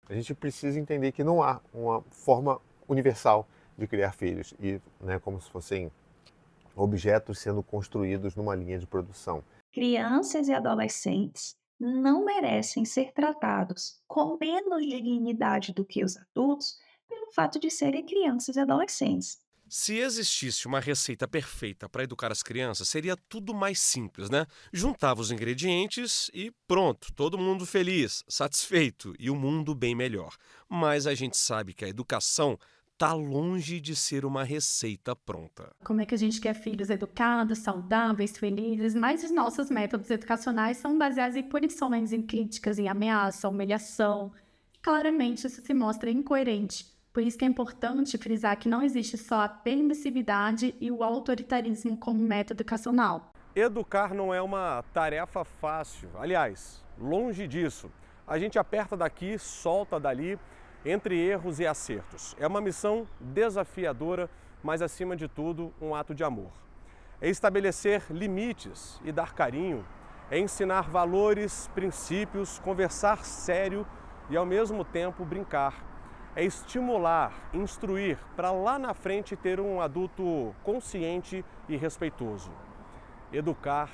A gente precisa entender que não há uma forma universal de criar filhos e, né, como se fossem objetos sendo construídos numa linha de produção. Crianças e adolescentes não merecem ser tratados com menos dignidade do que os adultos pelo fato de serem crianças e adolescentes. Se existisse uma receita perfeita para educar as crianças, seria tudo mais simples, né? Juntava os ingredientes e pronto, todo mundo feliz, satisfeito e o mundo bem melhor. Mas a gente sabe que a educação está longe de ser uma receita pronta. Como é que a gente quer filhos educados, saudáveis, felizes, mas os nossos métodos educacionais são baseados em punições, em críticas, em ameaça, humilhação. Claramente isso se mostra incoerente. Por isso que é importante frisar que não existe só a permissividade e o autoritarismo como método educacional. Educar não é uma tarefa fácil. Aliás, longe disso. A gente aperta daqui, solta dali, entre erros e acertos. É uma missão desafiadora, mas acima de tudo, um ato de amor. É estabelecer limites e dar carinho, é ensinar valores, princípios, conversar sério e ao mesmo tempo brincar. É estimular, instruir, para lá na frente ter um adulto consciente e respeitoso. Educar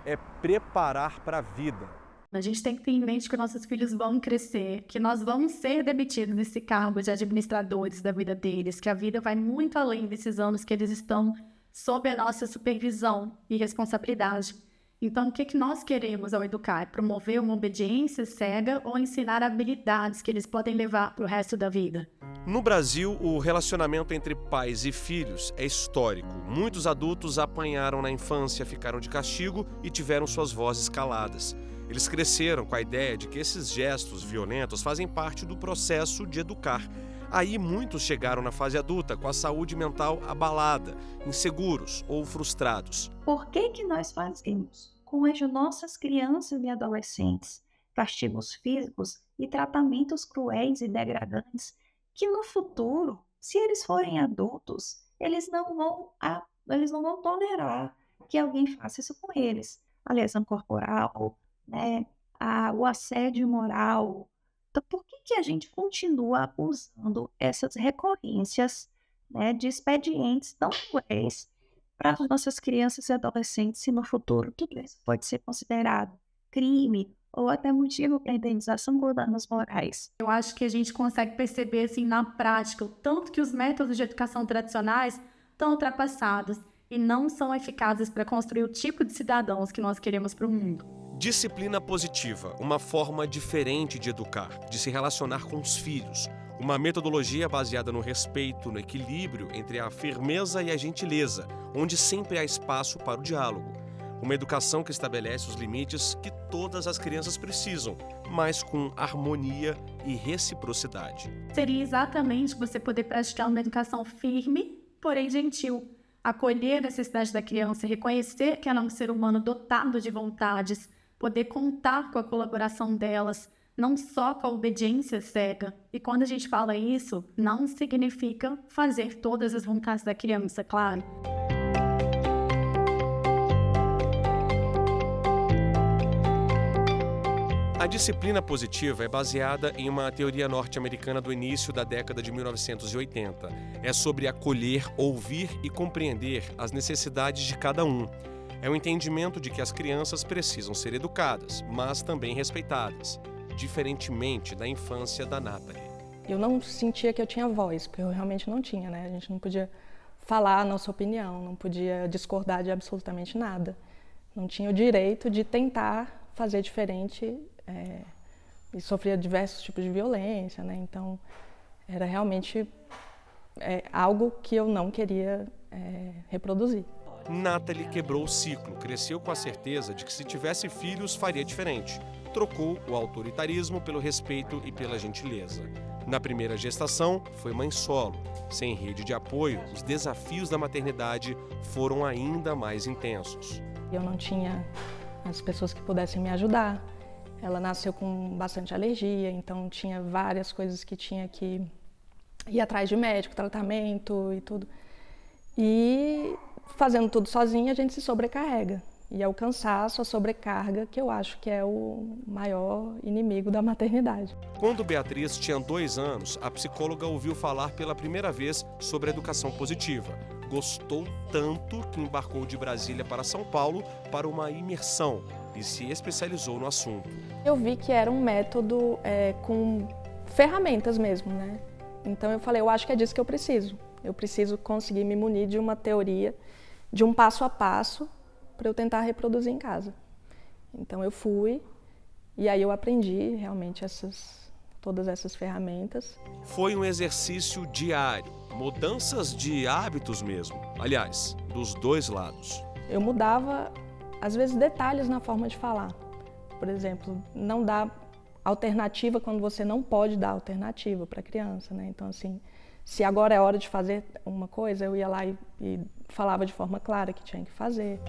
é preparar para a vida. A gente tem que ter em mente que nossos filhos vão crescer, que nós vamos ser demitidos desse cargo de administradores da vida deles, que a vida vai muito além desses anos que eles estão sob a nossa supervisão e responsabilidade. Então, o que nós queremos ao educar? Promover uma obediência cega ou ensinar habilidades que eles podem levar para o resto da vida? No Brasil, o relacionamento entre pais e filhos é histórico. Muitos adultos apanharam na infância, ficaram de castigo e tiveram suas vozes caladas. Eles cresceram com a ideia de que esses gestos violentos fazem parte do processo de educar. Aí muitos chegaram na fase adulta com a saúde mental abalada, inseguros ou frustrados. Por que nós fazemos com as nossas crianças e adolescentes castigos físicos e tratamentos cruéis e degradantes que no futuro, se eles forem adultos, eles não vão tolerar que alguém faça isso com eles? A lesão corporal, né? O assédio moral. Então, por que a gente continua usando essas recorrências, né, de expedientes tão cruéis para as nossas crianças e adolescentes, se no futuro tudo isso pode ser considerado crime ou até motivo para indenização por danos morais? Eu acho que a gente consegue perceber assim, na prática o tanto que os métodos de educação tradicionais estão ultrapassados e não são eficazes para construir o tipo de cidadãos que nós queremos para o mundo. Disciplina positiva, uma forma diferente de educar, de se relacionar com os filhos. Uma metodologia baseada no respeito, no equilíbrio entre a firmeza e a gentileza, onde sempre há espaço para o diálogo. Uma educação que estabelece os limites que todas as crianças precisam, mas com harmonia e reciprocidade. Seria exatamente você poder praticar uma educação firme, porém gentil. Acolher a necessidade da criança, reconhecer que ela é um ser humano dotado de vontades, poder contar com a colaboração delas, não só com a obediência cega. E quando a gente fala isso, não significa fazer todas as vontades da criança, claro. A disciplina positiva é baseada em uma teoria norte-americana do início da década de 1980. É sobre acolher, ouvir e compreender as necessidades de cada um. É o entendimento de que as crianças precisam ser educadas, mas também respeitadas, diferentemente da infância da Nathalie. Eu não sentia que eu tinha voz, porque eu realmente não tinha, né? A gente não podia falar a nossa opinião, não podia discordar de absolutamente nada. Não tinha o direito de tentar fazer diferente e sofria diversos tipos de violência, né? Então, era realmente algo que eu não queria reproduzir. Nathalie quebrou o ciclo, cresceu com a certeza de que se tivesse filhos faria diferente. Trocou o autoritarismo pelo respeito e pela gentileza. Na primeira gestação, foi mãe solo. Sem rede de apoio, os desafios da maternidade foram ainda mais intensos. Eu não tinha as pessoas que pudessem me ajudar. Ela nasceu com bastante alergia, então tinha várias coisas que tinha que ir atrás de médico, tratamento e tudo. E fazendo tudo sozinha, a gente se sobrecarrega. E é o cansaço, a sobrecarga, que eu acho que é o maior inimigo da maternidade. Quando Beatriz tinha 2 anos, a psicóloga ouviu falar pela primeira vez sobre a educação positiva. Gostou tanto que embarcou de Brasília para São Paulo para uma imersão e se especializou no assunto. Eu vi que era um método com ferramentas mesmo, né? Então eu falei, eu acho que é disso que eu preciso. Eu preciso conseguir me munir de uma teoria, de um passo a passo, para eu tentar reproduzir em casa. Então eu fui e aí eu aprendi realmente todas essas ferramentas. Foi um exercício diário, mudanças de hábitos mesmo, aliás, dos 2 lados. Eu mudava, às vezes, detalhes na forma de falar. Por exemplo, não dar alternativa quando você não pode dar alternativa para a criança, né? Então, assim, se agora é hora de fazer uma coisa, eu ia lá e falava de forma clara que tinha que fazer.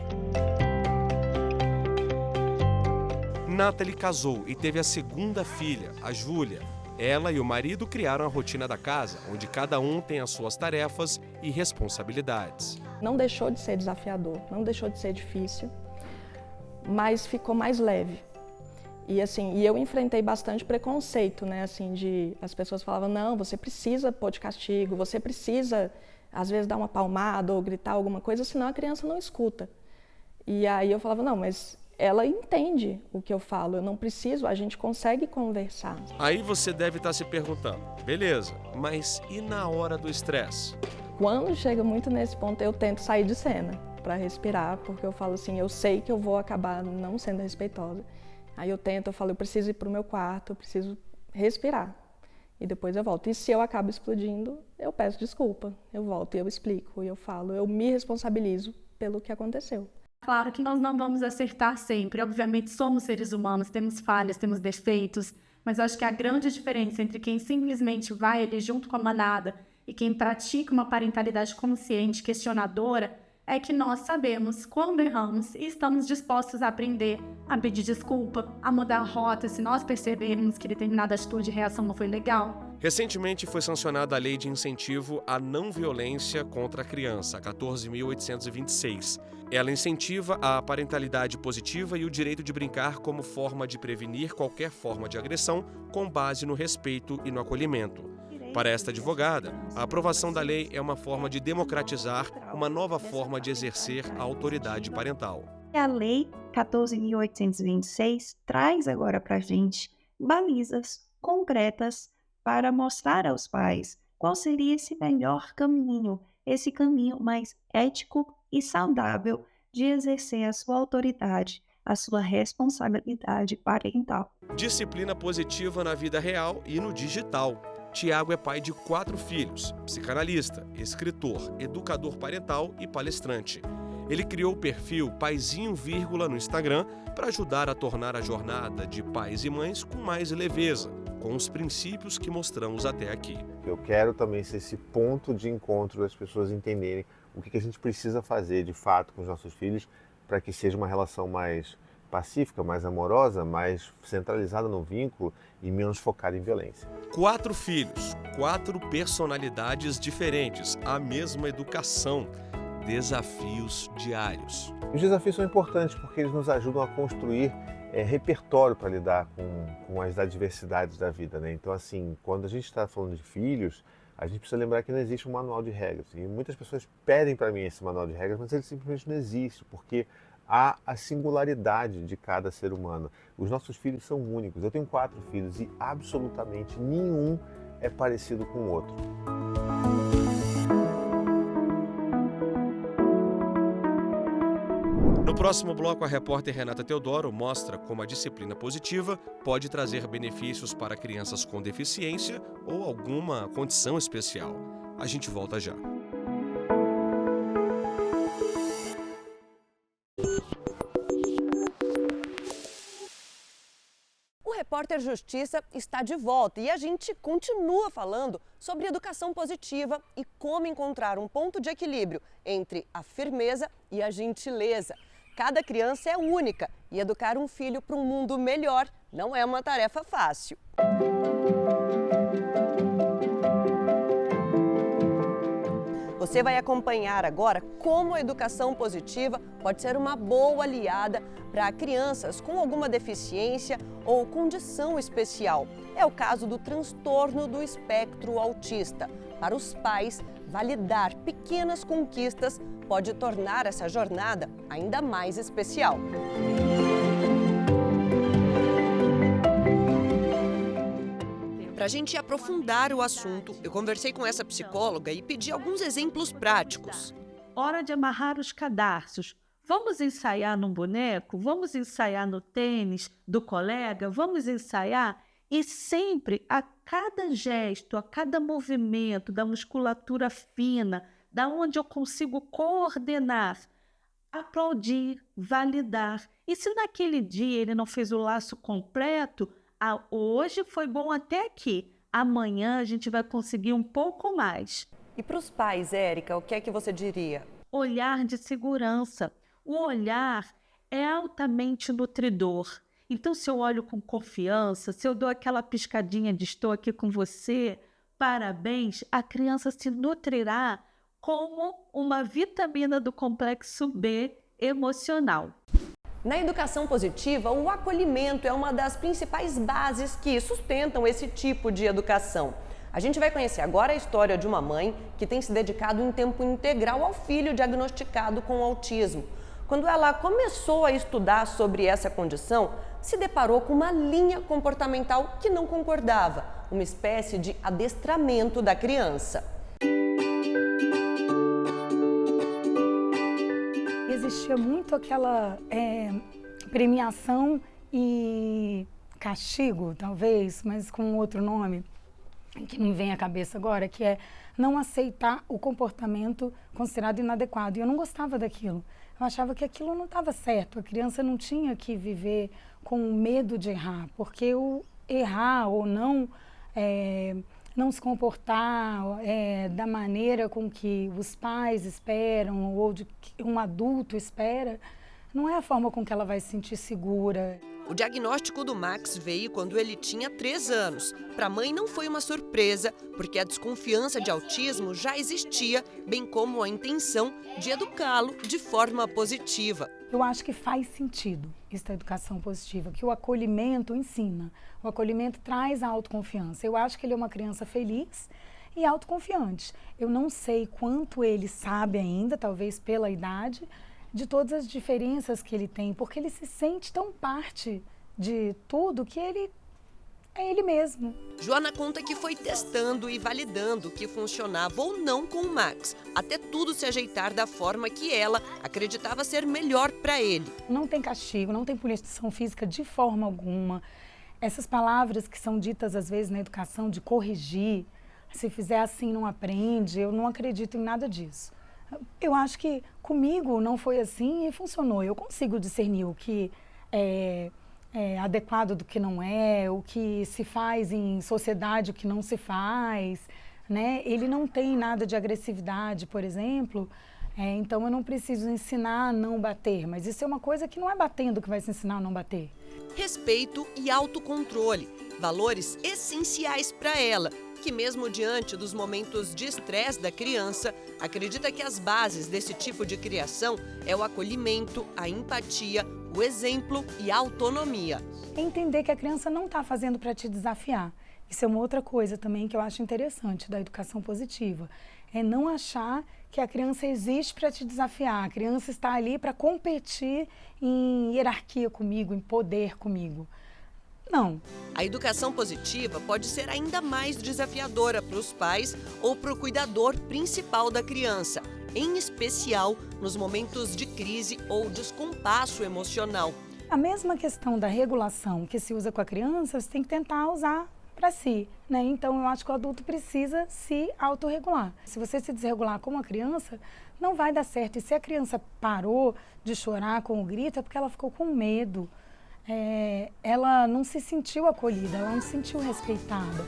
Nathalie casou e teve a 2ª filha, a Júlia. Ela e o marido criaram a rotina da casa, onde cada um tem as suas tarefas e responsabilidades. Não deixou de ser desafiador, não deixou de ser difícil, mas ficou mais leve. E assim, eu enfrentei bastante preconceito, né, assim, as pessoas falavam, não, você precisa pôr de castigo, você precisa, às vezes, dar uma palmada ou gritar alguma coisa, senão a criança não escuta. E aí eu falava, não, mas ela entende o que eu falo, eu não preciso, a gente consegue conversar. Aí você deve estar se perguntando, beleza, mas e na hora do estresse? Quando chega muito nesse ponto, eu tento sair de cena para respirar, porque eu falo assim, eu sei que eu vou acabar não sendo respeitosa. Aí eu falo, eu preciso ir para o meu quarto, eu preciso respirar. E depois eu volto. E se eu acabo explodindo, eu peço desculpa. Eu volto e eu explico, e eu falo, eu me responsabilizo pelo que aconteceu. Claro que nós não vamos acertar sempre. Obviamente, somos seres humanos, temos falhas, temos defeitos. Mas eu acho que a grande diferença entre quem simplesmente vai ali junto com a manada e quem pratica uma parentalidade consciente, questionadora, é que nós sabemos quando erramos e estamos dispostos a aprender, a pedir desculpa, a mudar a rota se nós percebermos que determinada atitude e reação não foi legal. Recentemente foi sancionada a Lei de Incentivo à Não Violência contra a Criança, 14.826. Ela incentiva a parentalidade positiva e o direito de brincar como forma de prevenir qualquer forma de agressão com base no respeito e no acolhimento. Para esta advogada, a aprovação da lei é uma forma de democratizar uma nova forma de exercer a autoridade parental. A Lei 14.826 traz agora para a gente balizas concretas para mostrar aos pais qual seria esse melhor caminho, esse caminho mais ético e saudável de exercer a sua autoridade, a sua responsabilidade parental. Disciplina positiva na vida real e no digital. Tiago é pai de 4 filhos, psicanalista, escritor, educador parental e palestrante. Ele criou o perfil Paizinho, no Instagram para ajudar a tornar a jornada de pais e mães com mais leveza, com os princípios que mostramos até aqui. Eu quero também ser esse ponto de encontro das pessoas entenderem o que a gente precisa fazer de fato com os nossos filhos para que seja uma relação mais pacífica, mais amorosa, mais centralizada no vínculo e menos focada em violência. 4 filhos, 4 personalidades diferentes, a mesma educação, desafios diários. Os desafios são importantes porque eles nos ajudam a construir repertório para lidar com as adversidades da vida, né? Então, assim, quando a gente está falando de filhos, a gente precisa lembrar que não existe um manual de regras. E muitas pessoas pedem para mim esse manual de regras, mas ele simplesmente não existe, porque há a singularidade de cada ser humano. Os nossos filhos são únicos. Eu tenho 4 filhos e absolutamente nenhum é parecido com o outro. No próximo bloco, a repórter Renata Teodoro mostra como a disciplina positiva pode trazer benefícios para crianças com deficiência ou alguma condição especial. A gente volta já. O Repórter Justiça está de volta e a gente continua falando sobre educação positiva e como encontrar um ponto de equilíbrio entre a firmeza e a gentileza. Cada criança é única e educar um filho para um mundo melhor não é uma tarefa fácil. Você vai acompanhar agora como a educação positiva pode ser uma boa aliada para crianças com alguma deficiência ou condição especial. É o caso do transtorno do espectro autista. Para os pais, validar pequenas conquistas pode tornar essa jornada ainda mais especial. Para a gente aprofundar o assunto, eu conversei com essa psicóloga e pedi alguns exemplos práticos. Hora de amarrar os cadarços. Vamos ensaiar no boneco? Vamos ensaiar no tênis do colega? Vamos ensaiar? E sempre, a cada gesto, a cada movimento da musculatura fina, da onde eu consigo coordenar, aplaudir, validar. E se naquele dia ele não fez o laço completo, hoje foi bom até aqui. Amanhã a gente vai conseguir um pouco mais. E para os pais, Érica, o que é que você diria? Olhar de segurança. O olhar é altamente nutridor. Então, se eu olho com confiança, se eu dou aquela piscadinha de estou aqui com você, parabéns, a criança se nutrirá como uma vitamina do complexo B emocional. Na educação positiva, o acolhimento é uma das principais bases que sustentam esse tipo de educação. A gente vai conhecer agora a história de uma mãe que tem se dedicado em tempo integral ao filho diagnosticado com autismo. Quando ela começou a estudar sobre essa condição, se deparou com uma linha comportamental que não concordava, uma espécie de adestramento da criança. Existia muito aquela premiação e castigo, talvez, mas com outro nome, que não me vem à cabeça agora, que é não aceitar o comportamento considerado inadequado. E eu não gostava daquilo. Eu achava que aquilo não estava certo. A criança não tinha que viver com medo de errar, porque o errar ou não se comportar da maneira com que os pais esperam ou de que um adulto espera, não é a forma com que ela vai se sentir segura. O diagnóstico do Max veio quando ele tinha 3 anos. Para a mãe não foi uma surpresa, porque a desconfiança de autismo já existia, bem como a intenção de educá-lo de forma positiva. Eu acho que faz sentido isso da educação positiva, que o acolhimento ensina. O acolhimento traz a autoconfiança. Eu acho que ele é uma criança feliz e autoconfiante. Eu não sei quanto ele sabe ainda, talvez pela idade, de todas as diferenças que ele tem, porque ele se sente tão parte de tudo que ele é ele mesmo. Joana conta que foi testando e validando o que funcionava ou não com o Max, até tudo se ajeitar da forma que ela acreditava ser melhor para ele. Não tem castigo, não tem punição física de forma alguma. Essas palavras que são ditas às vezes na educação de corrigir, se fizer assim não aprende, eu não acredito em nada disso. Eu acho que comigo não foi assim e funcionou. Eu consigo discernir o que é adequado do que não é, o que se faz em sociedade, o que não se faz, né? Ele não tem nada de agressividade, por exemplo, então eu não preciso ensinar a não bater, mas isso é uma coisa que não é batendo que vai se ensinar a não bater. Respeito e autocontrole, valores essenciais para ela, que mesmo diante dos momentos de estresse da criança, acredita que as bases desse tipo de criação é o acolhimento, a empatia, o exemplo e a autonomia. É entender que a criança não está fazendo para te desafiar. Isso é uma outra coisa também que eu acho interessante da educação positiva. É não achar que a criança existe para te desafiar. A criança está ali para competir em hierarquia comigo, em poder comigo. Não. A educação positiva pode ser ainda mais desafiadora para os pais ou para o cuidador principal da criança, em especial nos momentos de crise ou descompasso emocional. A mesma questão da regulação que se usa com a criança, você tem que tentar usar para si, né? Então, eu acho que o adulto precisa se autorregular. Se você se desregular como a criança, não vai dar certo. E se a criança parou de chorar com o grito, é porque ela ficou com medo. Ela não se sentiu acolhida, ela não se sentiu respeitada.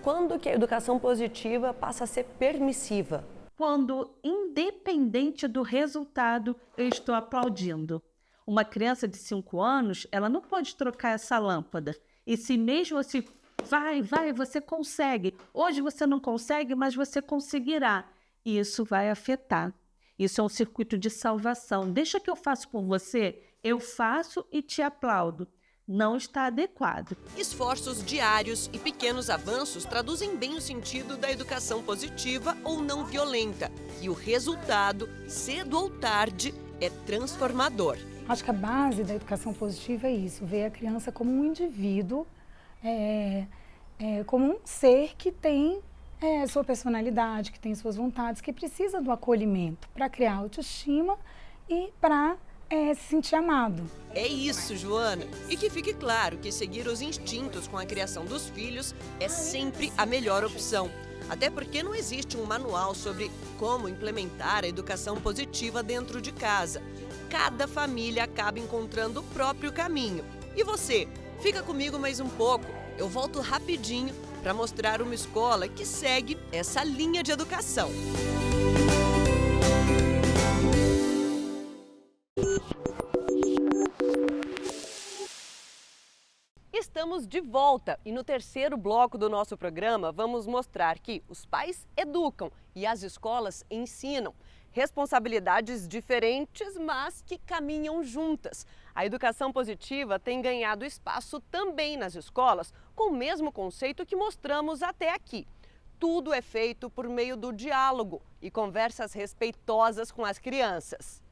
Quando que a educação positiva passa a ser permissiva? Quando, independente do resultado, eu estou aplaudindo. Uma criança de 5 anos, ela não pode trocar essa lâmpada. E se mesmo assim Vai, você consegue. Hoje você não consegue, mas você conseguirá. E isso vai afetar. Isso é um circuito de salvação. Deixa que eu faço por você, eu faço e te aplaudo. Não está adequado. Esforços diários e pequenos avanços traduzem bem o sentido da educação positiva ou não violenta. E o resultado, cedo ou tarde, é transformador. Acho que a base da educação positiva é isso, ver a criança como um indivíduo, como um ser que tem sua personalidade, que tem suas vontades, que precisa do acolhimento para criar autoestima e para se sentir amado. É isso, Joana. E que fique claro que seguir os instintos com a criação dos filhos é sempre a melhor opção. Até porque não existe um manual sobre como implementar a educação positiva dentro de casa. Cada família acaba encontrando o próprio caminho. E você? Fica comigo mais um pouco. Eu volto rapidinho para mostrar uma escola que segue essa linha de educação. Estamos de volta e no terceiro bloco do nosso programa vamos mostrar que os pais educam e as escolas ensinam. Responsabilidades diferentes, mas que caminham juntas. A educação positiva tem ganhado espaço também nas escolas, com o mesmo conceito que mostramos até aqui. Tudo é feito por meio do diálogo e conversas respeitosas com as crianças.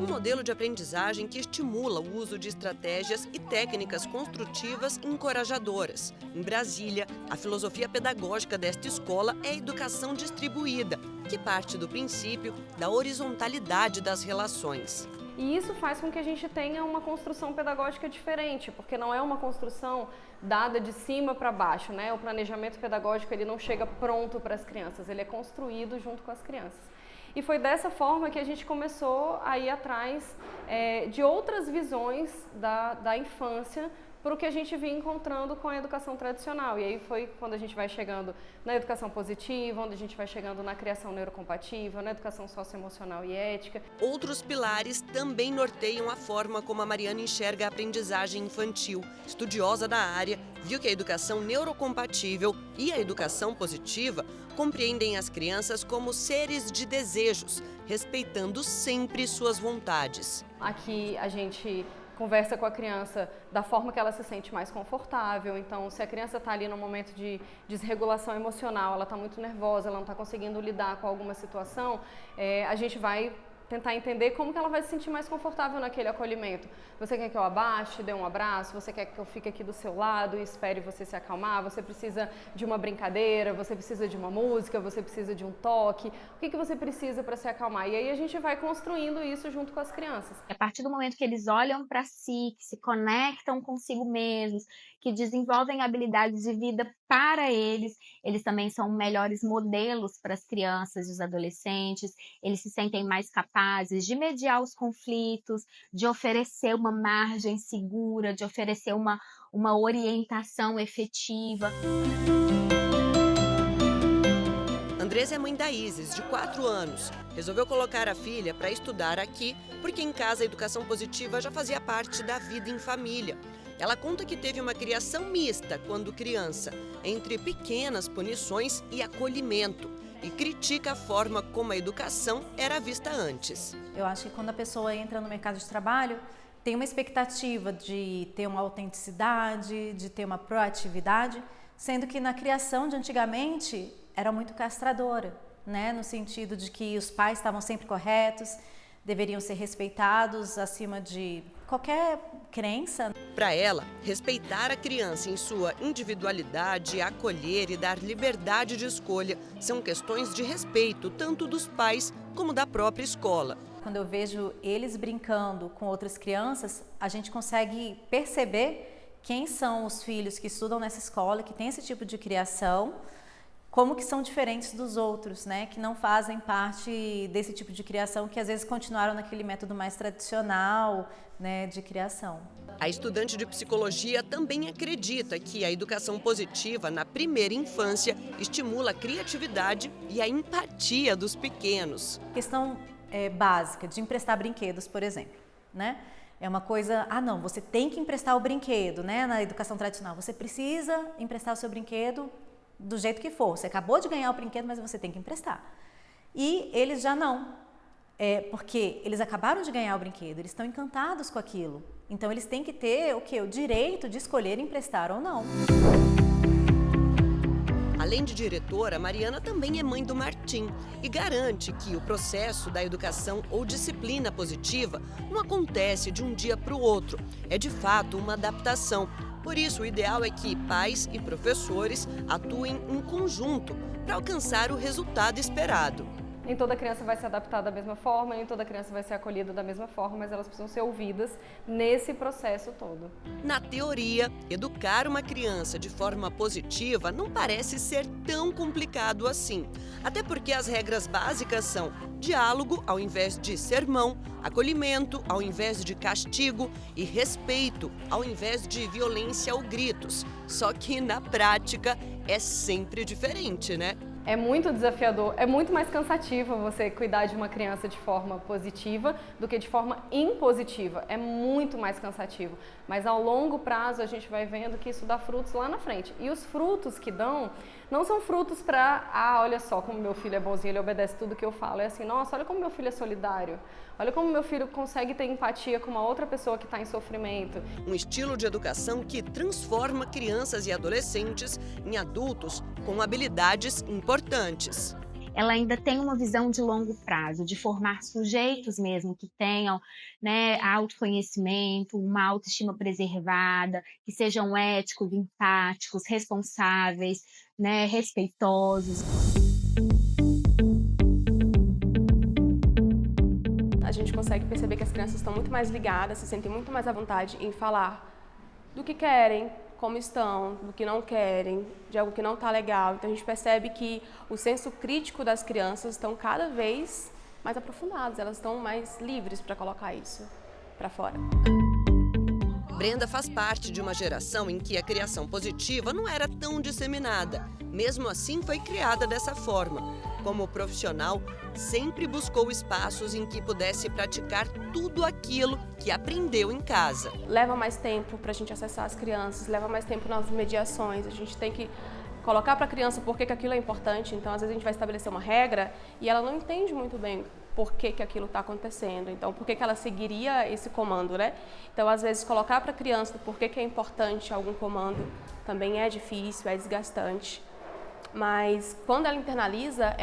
Modelo de aprendizagem que estimula o uso de estratégias e técnicas construtivas encorajadoras. Em Brasília, a filosofia pedagógica desta escola é a educação distribuída, que parte do princípio da horizontalidade das relações. E isso faz com que a gente tenha uma construção pedagógica diferente, porque não é uma construção dada de cima para baixo, né? O planejamento pedagógico ele não chega pronto para as crianças, ele é construído junto com as crianças. E foi dessa forma que a gente começou a ir atrás de outras visões da infância para o que a gente vinha encontrando com a educação tradicional. E aí foi quando a gente vai chegando na educação positiva, onde a gente vai chegando na criação neurocompatível, na educação socioemocional e ética. Outros pilares também norteiam a forma como a Mariana enxerga a aprendizagem infantil. Estudiosa da área, viu que a educação neurocompatível e a educação positiva compreendem as crianças como seres de desejos, respeitando sempre suas vontades. Aqui a gente conversa com a criança da forma que ela se sente mais confortável. Então, se a criança está ali num momento de desregulação emocional, ela está muito nervosa, ela não está conseguindo lidar com alguma situação, a gente vai tentar entender como que ela vai se sentir mais confortável naquele acolhimento. Você quer que eu abaixe, dê um abraço? Você quer que eu fique aqui do seu lado e espere você se acalmar? Você precisa de uma brincadeira? Você precisa de uma música? Você precisa de um toque? O que você precisa para se acalmar? E aí a gente vai construindo isso junto com as crianças. A partir do momento que eles olham para si, que se conectam consigo mesmos, que desenvolvem habilidades de vida para eles, eles também são melhores modelos para as crianças e os adolescentes, eles se sentem mais capazes de mediar os conflitos, de oferecer uma margem segura, de oferecer uma orientação efetiva. Andressa é mãe da Isis, de 4 anos. Resolveu colocar a filha para estudar aqui, porque em casa a educação positiva já fazia parte da vida em família. Ela conta que teve uma criação mista quando criança, entre pequenas punições e acolhimento, e critica a forma como a educação era vista antes. Eu acho que quando a pessoa entra no mercado de trabalho, tem uma expectativa de ter uma autenticidade, de ter uma proatividade, sendo que na criação de antigamente era muito castradora, né? No sentido de que os pais estavam sempre corretos, deveriam ser respeitados acima de qualquer crença. Para ela, respeitar a criança em sua individualidade, acolher e dar liberdade de escolha são questões de respeito tanto dos pais como da própria escola. Quando eu vejo eles brincando com outras crianças, a gente consegue perceber quem são os filhos que estudam nessa escola, que tem esse tipo de criação, como que são diferentes dos outros, né, que não fazem parte desse tipo de criação, que às vezes continuaram naquele método mais tradicional, né, de criação. A estudante de psicologia também acredita que a educação positiva na primeira infância estimula a criatividade e a empatia dos pequenos. Questão básica de emprestar brinquedos, por exemplo, né? É uma coisa, não, você tem que emprestar o brinquedo, né? Na educação tradicional, você precisa emprestar o seu brinquedo do jeito que for. Você acabou de ganhar o brinquedo, mas você tem que emprestar. E eles já não, porque eles acabaram de ganhar o brinquedo, eles estão encantados com aquilo. Então eles têm que ter o quê? O direito de escolher emprestar ou não. Além de diretora, Mariana também é mãe do Martim e garante que o processo da educação ou disciplina positiva não acontece de um dia para o outro. É de fato uma adaptação. Por isso, o ideal é que pais e professores atuem em conjunto para alcançar o resultado esperado. Nem toda criança vai se adaptar da mesma forma, nem toda criança vai ser acolhida da mesma forma, mas elas precisam ser ouvidas nesse processo todo. Na teoria, educar uma criança de forma positiva não parece ser tão complicado assim. Até porque as regras básicas são diálogo ao invés de sermão, acolhimento ao invés de castigo e respeito ao invés de violência ou gritos. Só que na prática é sempre diferente, né? É muito desafiador, é muito mais cansativo você cuidar de uma criança de forma positiva do que de forma impositiva. É muito mais cansativo, mas ao longo prazo a gente vai vendo que isso dá frutos lá na frente. E os frutos que dão não são frutos para, olha só como meu filho é bonzinho, ele obedece tudo que eu falo. É assim, nossa, olha como meu filho é solidário. Olha como meu filho consegue ter empatia com uma outra pessoa que está em sofrimento. Um estilo de educação que transforma crianças e adolescentes em adultos com habilidades importantes. Ela ainda tem uma visão de longo prazo, de formar sujeitos mesmo que tenham, né, autoconhecimento, uma autoestima preservada, que sejam éticos, empáticos, responsáveis, né, respeitosos. A gente consegue perceber que as crianças estão muito mais ligadas, se sentem muito mais à vontade em falar do que querem, como estão, do que não querem, de algo que não está legal. Então a gente percebe que o senso crítico das crianças estão cada vez mais aprofundados, elas estão mais livres para colocar isso para fora. Brenda faz parte de uma geração em que a criação positiva não era tão disseminada. Mesmo assim, foi criada dessa forma. Como profissional, sempre buscou espaços em que pudesse praticar tudo aquilo que aprendeu em casa. Leva mais tempo para a gente acessar as crianças, leva mais tempo nas mediações, a gente tem que colocar para a criança por que aquilo é importante. Então, às vezes a gente vai estabelecer uma regra e ela não entende muito bem por que aquilo está acontecendo. Então, por que ela seguiria esse comando, né? Então, às vezes, colocar para a criança por que é importante algum comando também é difícil, é desgastante. Mas quando ela internaliza.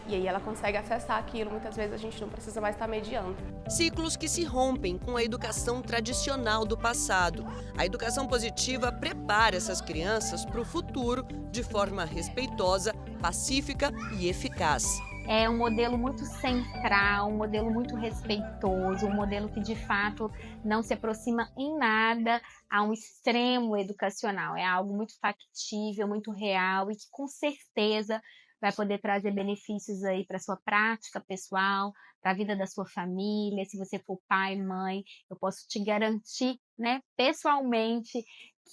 E aí ela consegue acessar aquilo, muitas vezes a gente não precisa mais estar mediando. Ciclos que se rompem com a educação tradicional do passado. A educação positiva prepara essas crianças para o futuro de forma respeitosa, pacífica e eficaz. É um modelo muito central, um modelo muito respeitoso, um modelo que de fato não se aproxima em nada a um extremo educacional. É algo muito factível, muito real e que com certeza vai poder trazer benefícios aí para a sua prática pessoal, para a vida da sua família. Se você for pai, mãe, eu posso te garantir, né, pessoalmente,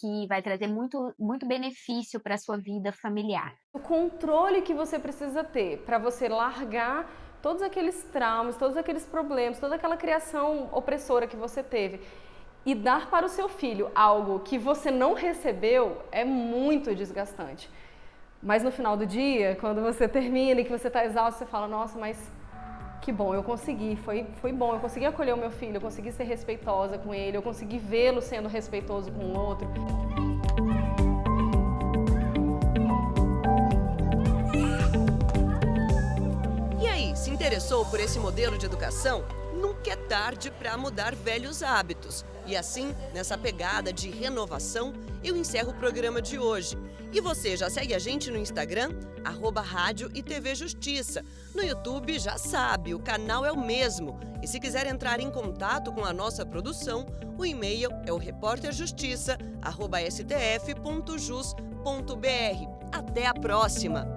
que vai trazer muito benefício para a sua vida familiar. O controle que você precisa ter para você largar todos aqueles traumas, todos aqueles problemas, toda aquela criação opressora que você teve e dar para o seu filho algo que você não recebeu é muito desgastante. Mas no final do dia, quando você termina e que você está exausto, você fala, nossa, mas que bom, eu consegui, foi bom, eu consegui acolher o meu filho, eu consegui ser respeitosa com ele, eu consegui vê-lo sendo respeitoso com o outro. E aí, se interessou por esse modelo de educação? Nunca é tarde para mudar velhos hábitos. E assim, nessa pegada de renovação, eu encerro o programa de hoje. E você já segue a gente no Instagram, @Rádio e TV Justiça. No YouTube, já sabe, o canal é o mesmo. E se quiser entrar em contato com a nossa produção, o e-mail é o repórterjustiça@stf.jus.br. Até a próxima!